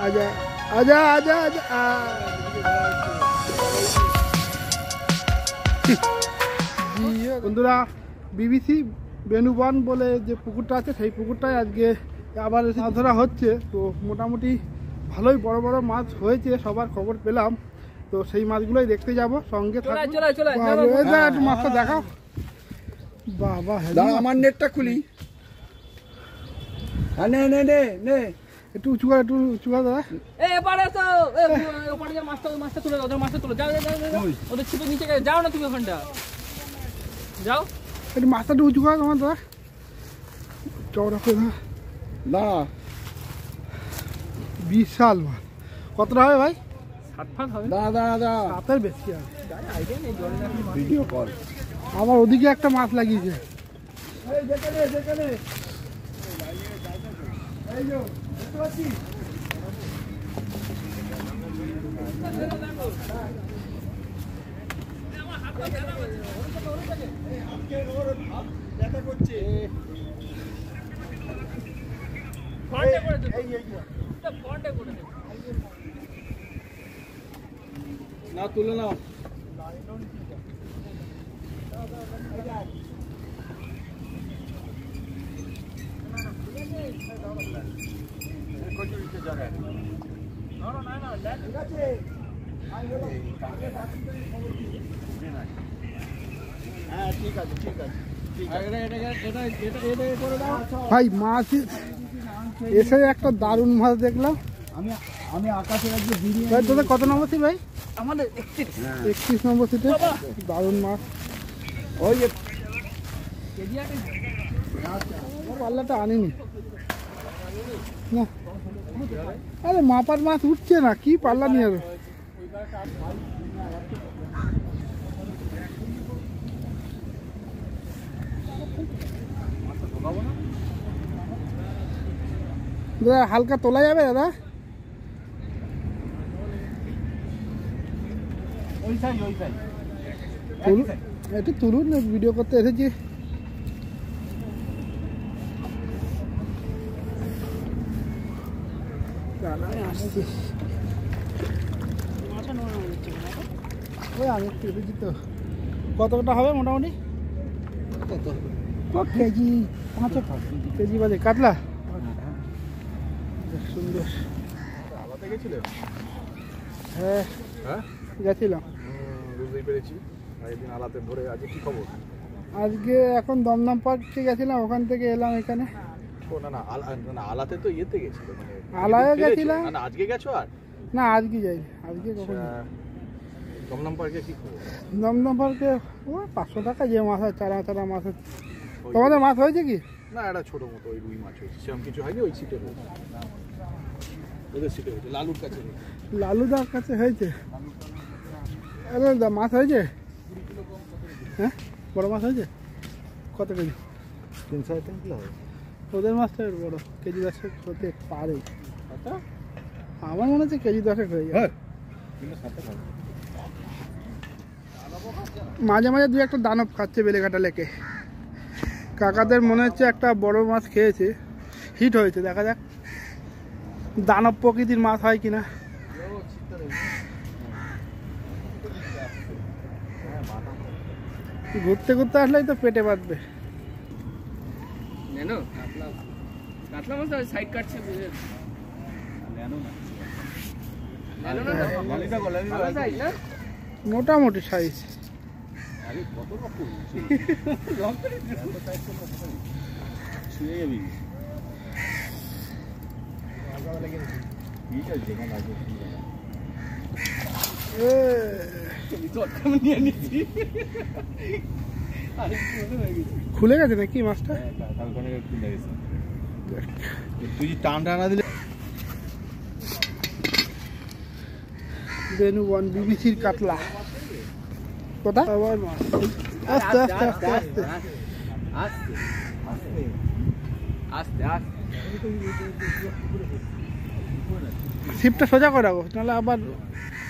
आजा आजा आजा आजा বন্ধুরা বিবিসি বেনুবন বলে যে পুকুরটা আছে সেই পুকুরটায় আজকে আবার মাছ ধরা হচ্ছে। তো মোটামুটি ভালোই বড় বড় মাছ হয়েছে, সবার খবর পেলাম। তো সেই মাছগুলোই দেখতে যাব, সঙ্গে একটু মাছটা দেখাও। বাবা আমার নেটটা খুলি। নে নে নে নে একটু উঁচু কর, একটু উঁচু কর দাদা। এবারে তো ওপারে যা মাছটা তুলে দাও, মাছটা তুলে যাও ওদের ছিপে নিচে যাও না তুমি ওখানটা যাও। একটু মাছটা একটু উঁচু কর তোমার দাদা, চওড়া করে দাদা। না বিশাল মাছ। কতটা হবে ভাই? 7 ফাট হবে। দাদা দাদা সাতের বেশি হবে। আইডিয়া নেই জলে ভিডিও কল। আবার ওদিকে একটা মাছ লাগিয়েছে। এই যেখানে যেখানে এই যে দেখতে পাচ্ছিস না তুলে নাও। ভাই মাছ এসে একটা দারুণ মাছ দেখলাম আমি আমি আকাশে একটু ভিড়িয়ে। ভাই তোদের কত নম্বর সিট ভাই? আমাদের 31 নম্বর সিটে দারুণ মাছ। ওই যে কেজি আটে পাল্লাটা আনিনি না। আরে মাপার মাছ উঠছে না, কি পাল্লা নিয়ে যাবে? দাদা হালকা তোলা যাবে দাদা? ওই সাইজ ওই সাইজ তুলুন একটু, তুলুন, ভিডিও করতে এসেছি। ওই আমি একটু এসেছি তো। কতটা হবে মোটামুটি? কত কেজি? 5 কেজি বাজে কাতলা। সুন্দর। আলাদা গেছিলে? হ্যাঁ হ্যাঁ গেছিলাম। বুঝতেই পেরেছি। একদিন আলাতে ধরে। আজকে কি খবর? আজকে এখন দমদম পার্কে গেছিলাম, ওখান থেকে এলাম এখানে। না না না আলাতে তো ইয়েতে গেছিল, মানে আলায় গেছিলাম। না আজকে গেছো? আর না আজকে যাইনি। আজকে কখন? দমদম পার্কে কি খবর? দমদম পার্কে ও 500 টাকা যে মাছ হয়, চারা চারা মাছ। তোমাদের মাছ হয়েছে কি? না একটা ছোট মতো ওই রুই মাছ হয়েছে, সেরকম কিছু হয়নি। ওই সিটে হয়েছে, ওদের সিটে হয়েছে, লালুর কাছে। লালুদার কাছে হয়েছে। আরে মাছ হয়েছে? হ্যাঁ বড় মাছ হয়েছে? কত কেজি? 3-3.5 কিলো হবে। ওদের মাছটা বড়, কেজি 10 হতে পারে। আমার মনে হচ্ছে কেজি 10 হয়ে যায়। মাঝে মাঝে দু একটা দানব খাচ্ছে বেলেঘাটা লেকে। কাকাদের মনে হচ্ছে একটা বড় মাছ খেয়েছে, হিট হয়েছে। দেখা যাক দানব প্রকৃতির মাছ হয় কিনা। ঘুরতে ঘুরতে আসলেই তো পেটে বাঁধবে। কাতলা মাছ সাইড কাটছে বুঝে মোটামুটি সাইজ। খুলে গেছে নাকি মাছটা? তুই টান টানা দিলে। বেনুবন বিবিসির কাতলা। কোথা? আবার মাছ। আস্তে আস্তে আস্তে আস্তে আস্তে আস্তে আস্তে। ছিপটা সোজা করে রাখো, নাহলে আবার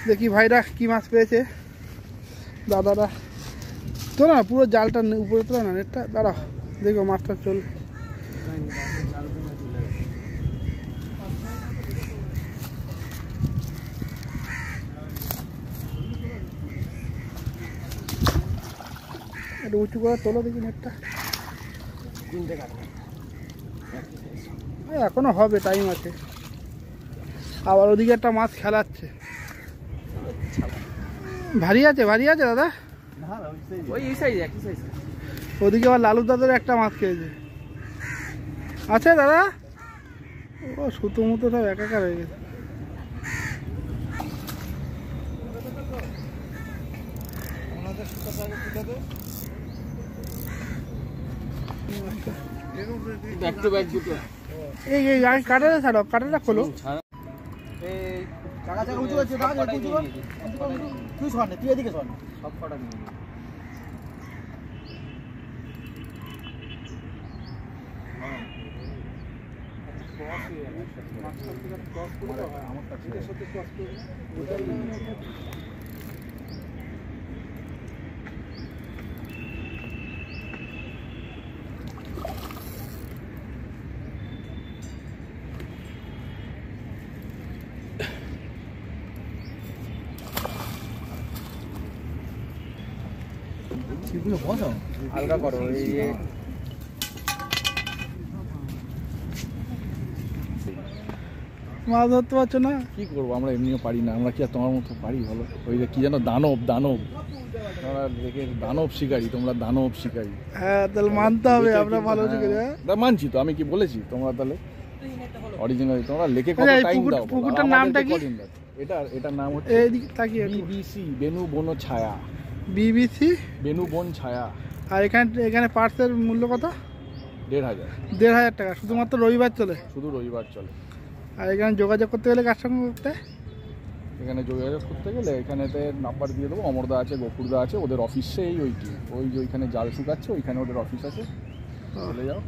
দেখি ভাইরা কি মাছ পেয়েছে। দাদারা তোলা না, পুরো জালটা উপরে তোলা না, নেটটা দাঁড়াও দেখো মাছটা চল। একটু উঁচু করে তোলো দেখি নেটটা। এখনো হবে, টাইম আছে। আবার ওদিকে একটা মাছ খেলাচ্ছে। ভারী আছে দাদা? ওই এই সাইজ একই সাইজ। ওদিকে আবার লালু দাদার একটা মাছ খেয়েছে। আছে দাদা? ও সুতো মুতো সব একাকার হয়ে গেছে। ব্যাক টু ব্যাক দুটো। এই কাটাটা ছাড়ো, কাটাটা খোলো। চাকা চাকা উঁচু আছে, দাঁড়া উঁচু কর। তুই সর না, তুই এদিকে সর না। সব কটা নিয়ে নিবি। এগুলো বসো হালকা করো এই মাছ ধরতে পারছো না? কি করবো, আমরা এমনিও পারি না। আমরা কি আর তোমার মতো পারি? বলো, ওই যে কি যেন দানব তোমরা দেখে দানব শিকারী, তোমরা দানব শিকারী। হ্যাঁ, তাহলে মানতে হবে আমরা ভালো শিখেছি। মানছি তো, আমি কি বলেছি? তোমরা তাহলে অরিজিনাল তোমরা লেখে কত আচ্ছা, এই টাইম দাও? পুকুরটার নামটা কি? এটার নাম হচ্ছে এইদিকে তাকিয়ে একটু। বিবিসি বেনু বন ছায়া। বিবিসি বেনু বন ছায়া। আর এখানে পার্সের মূল্য কত? ১,৫০০। ১,৫০০ টাকা। শুধুমাত্র রবিবার চলে? শুধু রবিবার চলে। আর এখানে যোগাযোগ করতে গেলে কার সঙ্গে করতে? এখানে যোগাযোগ করতে গেলে এখানেতে নাম্বার দিয়ে দেবো। অমরদা আছে, গোকুরদা আছে, ওদের অফিসেই ওই যে ওইখানে জাল শুকাচ্ছে, ওইখানে ওদের অফিস আছে। চলে যাও,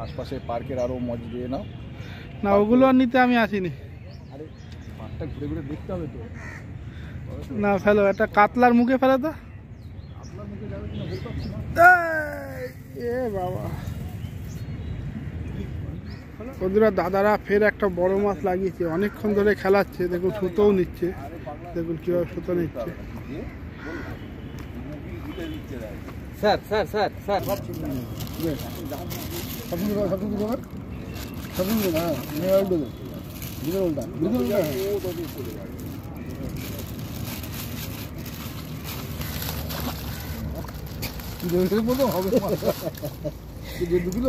আশপাশে পার্কের আরও মজ দিয়ে নাও। না, ওগুলো আর নিতে আমি আসিনি। আরে পার্কটা ঘুরে ঘুরে দেখতে হবে তো। না, ফেলো, একটা কাতলার মুখে ফেলো তো। আপনার মুখে যাবে কিনা বলতে পারছি না। এ বাবা, বন্ধুরা দাদারা ফের একটা বড় মাছ লাগিয়েছে। অনেকক্ষণ ধরে খেলাচ্ছে। দেখুন সুতোও নিচ্ছে, দেখুন কিভাবে সুতো নিচ্ছে। স্যার স্যার স্যার স্যার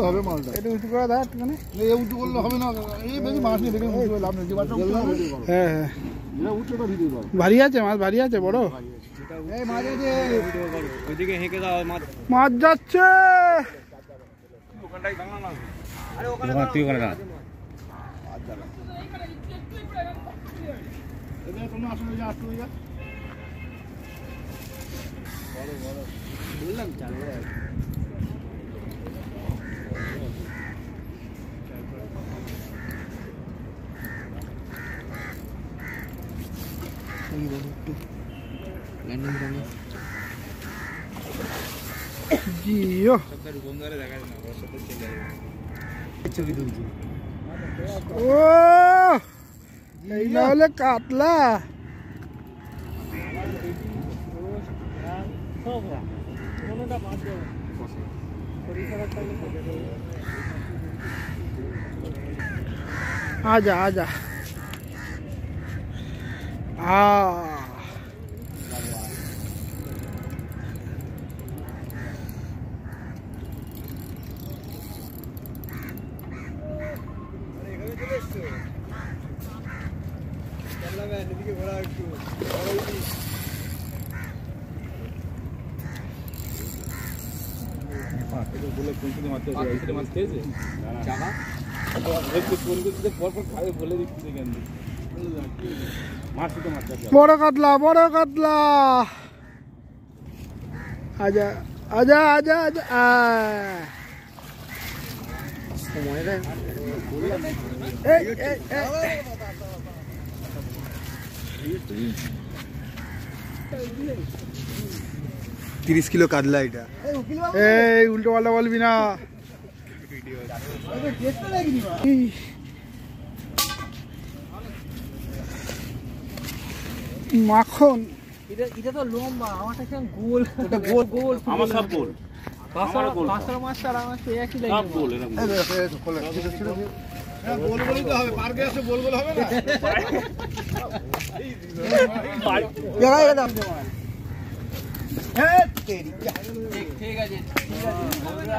হবে মালটা। এটা উঁচু করে দাও একটুখানি। উঁচু করলে হবে না, এই বেশি মাছ নিয়ে দেখে উঁচু লাভ নেই। হ্যাঁ হ্যাঁ, উঁচুটা ভিডিও করো। ভারী আছে মাছ, ভারী আছে বড় এই মাছ আছে, ওইদিকে হেঁকে দাও মাছ যাচ্ছে। তুই ওখানে দাঁড়া। বললাম চালবে জিও ও, এই না হলে কাতলা। आजा आजा बड़ कतला बड़ कतला आजा आजा आजा आजा तीस किलो काटला এটা এই উল্টো পাল্টা বলবি না মাখন এটা তো লম্বা আমারটা কেমন গোল ওটা গোল গোল আমার সব গোল পাঁচশো মাছটা আর আমার সেই একই লাগে গোল গোলই তো হবে, পার্কে এসে গোল গোল হবে না। ঠিক আছে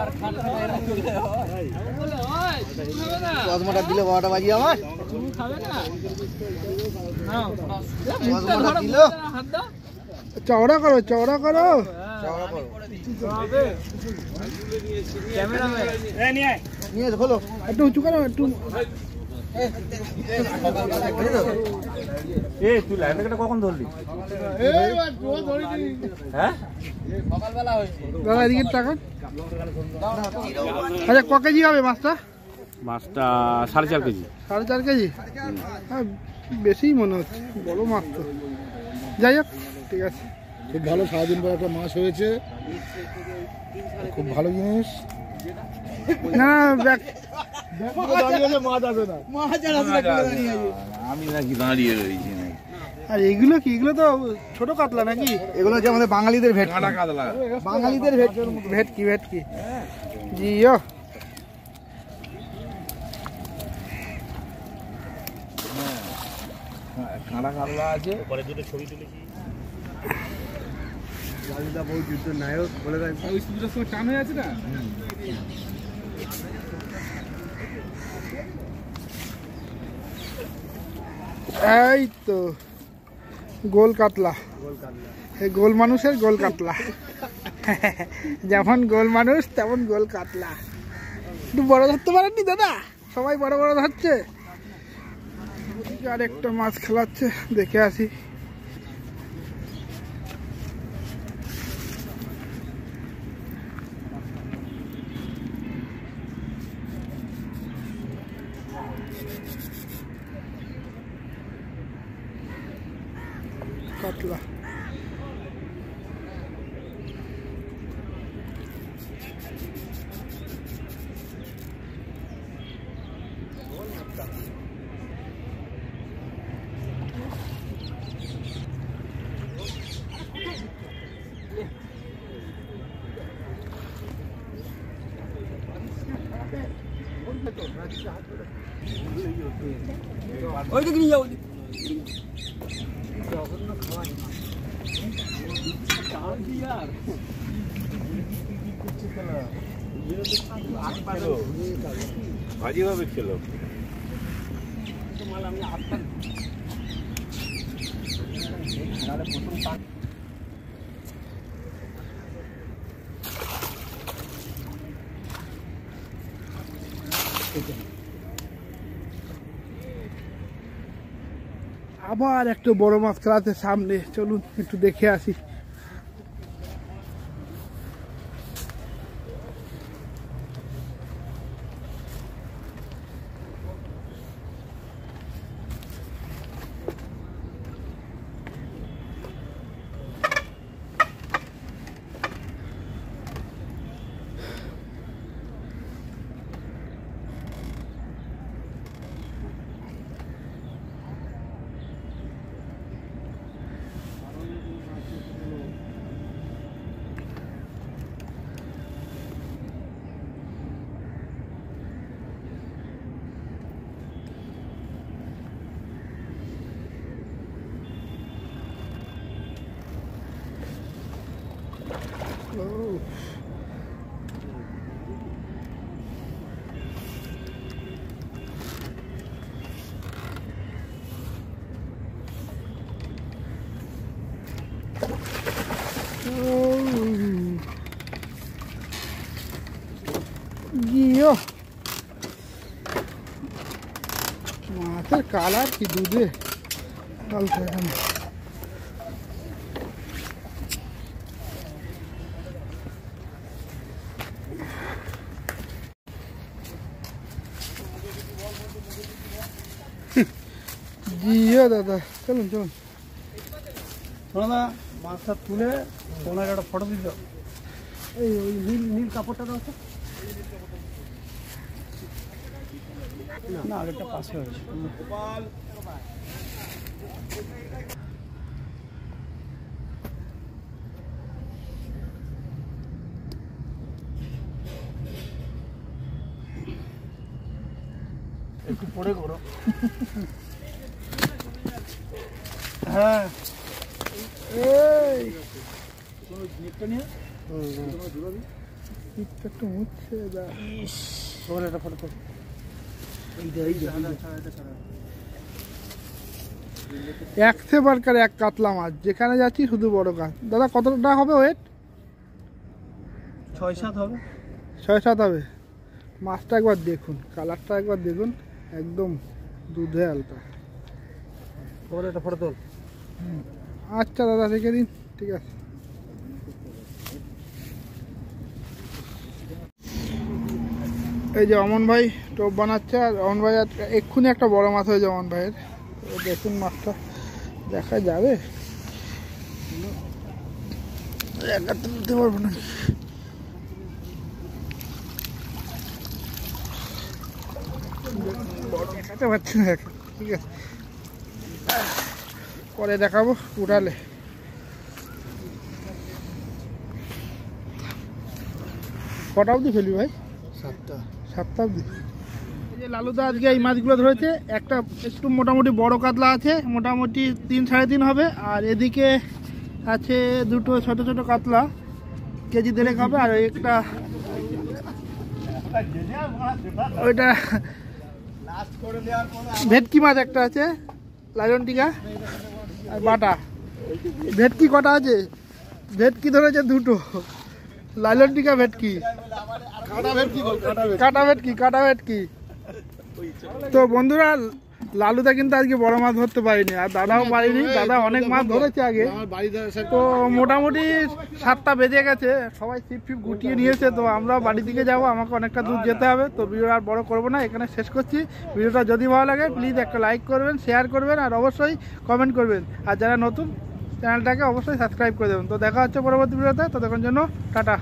আর খান চশমাটা দিলে 12টা বাজি আমার তুমি খাবে না নাও চশমাটা দিল হাত দাও চওড়া করো, চওড়া করো। ক্যামেরাম্যান নিয়ে এসো, খোলো। একটু উঁচু করো, একটু। তুই লাইভ জ্যাকেটটা কখন ধরলি? হ্যাঁ দাদা এদিকে টাকান। আচ্ছা ক কেজি হবে মাছটা? মাছটা 4.5 কেজি। 4.5 কেজি? হ্যাঁ বেশিই মনে হচ্ছে, বড় মাছ তো। যাই হোক, ঠিক আছে। খুব ভালো, সারাদিন পর একটা মাছ হয়েছে, খুব ভালো জিনিস। না ব্যাগ আমি নাকি দাঁড়িয়ে রয়েছি নাকি? আর এগুলো কি? এগুলো তো ছোট কাতলা নাকি? এগুলো হচ্ছে আমাদের বাঙালিদের ভেট, কাতলা। বাঙালিদের ভেট। ভেটকি, ভেটকি। জিও কাঁড়া কাতলা আছে। এই তো গোল কাতলা, এই গোল মানুষের গোল কাতলা। যেমন গোল মানুষ তেমন গোল কাতলা। একটু বড় ধরতে পারেননি দাদা? সবাই বড় বড় ধরছে। আর একটা মাছ খেলাচ্ছে, দেখে আসি। কাতলা ওই দিকে নিয়ে যাও ভাজি ভাবে খেলো। আবার একটু বড় মাছ খেলাতে সামনে, চলুন একটু দেখে আসি। গিয়ে মাছের কালার কি দুধে হালকা এখানে। জিও দাদা, চলুন চলুন। শোনা, মাছটা তুলে ওনার একটা ফটো দিতে। এই ওই নীল নীল কাপড়টা দাও তো। না, আগেরটা পাশে হয়েছে। একটু পরে করো। হ্যাঁ এই নেটটা নিয়ে পিঠটা একটু মুছছে যা। ওর একটা ফটো তো এক সেবারকার এক কাতলা মাছ, যেখানে যাচ্ছি শুধু বড় কাজ। দাদা কতটা হবে ওয়েট? 6-7 হবে। 6-7 হবে। মাছটা একবার দেখুন, কালারটা একবার দেখুন, একদম দুধে আলতা। ওর একটা ফটো তোল। আচ্ছা দাদা রেখে দিন, ঠিক আছে। এই যে অমন ভাই টোপ বানাচ্ছে, আর অমন ভাই এক্ষুনি একটা বড় মাছ হয়েছে অমন ভাইয়ের। দেখুন মাছটা দেখা যাবে, একাতে তুলতে পারবো না। দেখাতে পারছি না এখন, ঠিক আছে পরে দেখাবো উঠালে। কটা অবধি ফেলবি ভাই? 7টা অবধি। এই যে লালুদা আজকে এই মাছগুলো ধরেছে, একটা একটু মোটামুটি বড় কাতলা আছে, মোটামুটি 3-3.5 হবে, আর এদিকে আছে দুটো ছোট ছোট কাতলা, কেজি 1.5 হবে, আর একটা ওইটা ভেটকি মাছ একটা আছে, লায়ন টিকা আর বাটা। ভেটকি কটা আছে? ভেটকি ধরেছে দুটো, লাইলন টিকা ভেটকি, কাটা ভেটকি। তো বন্ধুরা, লালুদা কিন্তু আজকে বড় মাছ ধরতে পারিনি, আর দাদাও পারিনি। দাদা অনেক মাছ ধরেছে আগে, তো মোটামুটি 7টা বেজে গেছে, সবাই ছিপ ফিপ গুটিয়ে নিয়েছে। তো আমরা বাড়ি দিকে যাবো, আমাকে অনেকটা দূর যেতে হবে। তো ভিডিও আর বড় করবো না, এখানে শেষ করছি। ভিডিওটা যদি ভালো লাগে প্লিজ একটা লাইক করবেন, শেয়ার করবেন, আর অবশ্যই কমেন্ট করবেন। আর যারা নতুন চ্যানেলটাকে অবশ্যই সাবস্ক্রাইব করে দেবেন। তো দেখা হচ্ছে পরবর্তী ভিডিওতে, ততক্ষণ জন্য টাটা।